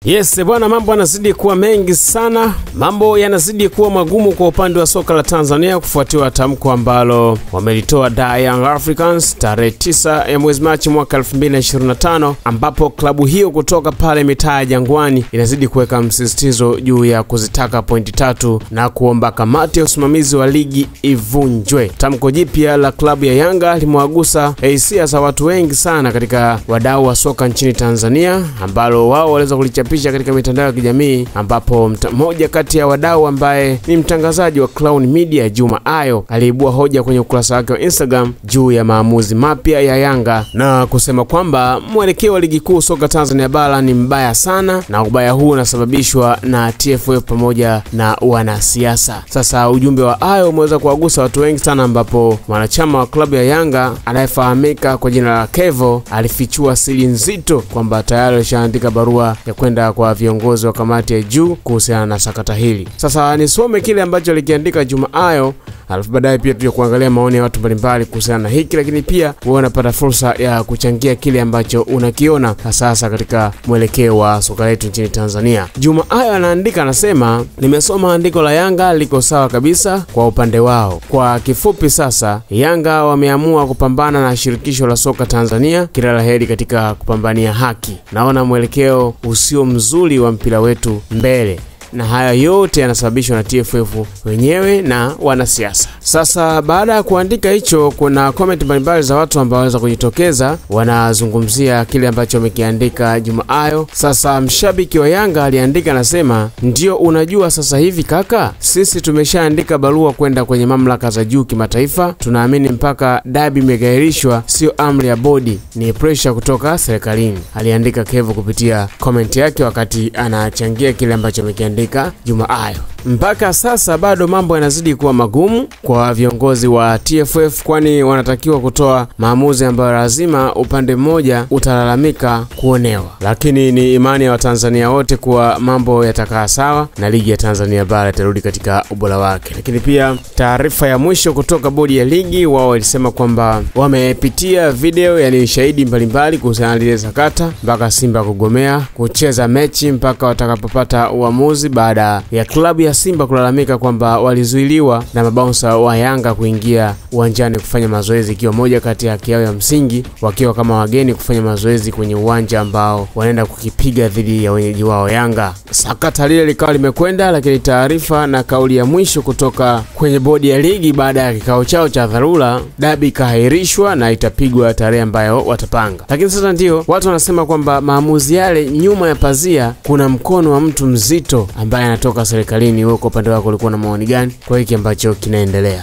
Yes bwana, mambo yanazidi kuwa mengi sana. Mambo yanazidi kuwa magumu kwa upande wa soka la Tanzania kufuatia tamko ambalo wamelitoa Young Africans tarehe 9 ya mwezi Machi mwaka 2025, ambapo klabu hiyo kutoka pale mitaa ya Jangwani inazidi kuweka msisitizo juu ya kuzitaka pointi 3 na kuomba kamati ya usimamizi wa ligi ivunjwe. Tamko jipya la klabu ya Yanga limewagusa hisia za watu wengi sana katika wadau wa soka nchini Tanzania, ambalo wao waliweza kulichapisha katika mitandao ya kijamii, ambapo mmoja kati ya wadau ambaye ni mtangazaji wa Clown Media, Juma Ayo, aliibua hoja kwenye ukurasa wake wa Instagram juu ya maamuzi mapya ya Yanga na kusema kwamba mwelekeo wa ligi kuu soka Tanzania bara ni mbaya sana, na ubaya huu unasababishwa na TFF pamoja na wanasiasa. Sasa ujumbe wa Ayo umeweza kuwagusa watu wengi sana, ambapo mwanachama wa klabu ya Yanga anayefahamika kwa jina la Kevo alifichua siri nzito kwamba tayari alishaandika barua ya kwenda kwa viongozi wa kamati ya juu kuhusiana na sakata hili. Sasa nisome kile ambacho alikiandika Juma Ayo, alafu baadaye pia tuje kuangalia maoni ya watu mbalimbali kuhusiana na hiki, lakini pia wewe unapata fursa ya kuchangia kile ambacho unakiona sasa katika mwelekeo wa soka letu nchini Tanzania. Juma Ayo anaandika, anasema, nimesoma andiko la Yanga liko sawa kabisa kwa upande wao. Kwa kifupi, sasa Yanga wameamua kupambana na shirikisho la soka Tanzania. Kila laheri katika kupambania haki. Naona mwelekeo usio mzuri wa mpira wetu mbele, na haya yote yanasababishwa na TFF wenyewe na wanasiasa. Sasa baada ya kuandika hicho, kuna comment mbalimbali za watu ambao waweza kujitokeza wanazungumzia kile ambacho amekiandika Juma Ayo. Sasa mshabiki wa Yanga aliandika, anasema, ndio unajua sasa hivi kaka, sisi tumeshaandika barua kwenda kwenye mamlaka za juu kimataifa. Tunaamini mpaka dabi imegairishwa, sio amri ya bodi, ni pressure kutoka serikalini. Aliandika Kevo kupitia comment yake wakati anachangia kile ambacho amekiandika Juma Ayo. Mpaka sasa bado mambo yanazidi kuwa magumu kwa viongozi wa TFF, kwani wanatakiwa kutoa maamuzi ambayo lazima upande mmoja utalalamika kuonewa. Lakini ni imani ya Watanzania wote kuwa mambo yatakaa sawa na ligi ya Tanzania bara itarudi katika ubora wake. Lakini pia taarifa ya mwisho kutoka bodi ya ligi, wao walisema kwamba wamepitia video, yani shahidi mbalimbali kuhusiana na ile sakata, mpaka Simba kugomea kucheza mechi mpaka watakapopata uamuzi, baada ya klabu ya Simba kulalamika kwamba walizuiliwa na mabounsa wa Yanga kuingia uwanjani kufanya mazoezi, ikiwa moja kati ya haki yao ya msingi, wakiwa kama wageni kufanya mazoezi kwenye uwanja ambao wanaenda kukipiga dhidi ya wenyeji wao Yanga. Sakata lile likawa limekwenda, lakini taarifa na kauli ya mwisho kutoka kwenye bodi ya ligi baada ya kikao chao cha dharura, dabi kahairishwa na itapigwa tarehe ambayo watapanga. Lakini sasa ndio watu wanasema kwamba maamuzi yale nyuma ya pazia kuna mkono wa mtu mzito ambaye anatoka serikalini. Wewe kwa upande wako ulikuwa na maoni gani kwa hiki ambacho kinaendelea?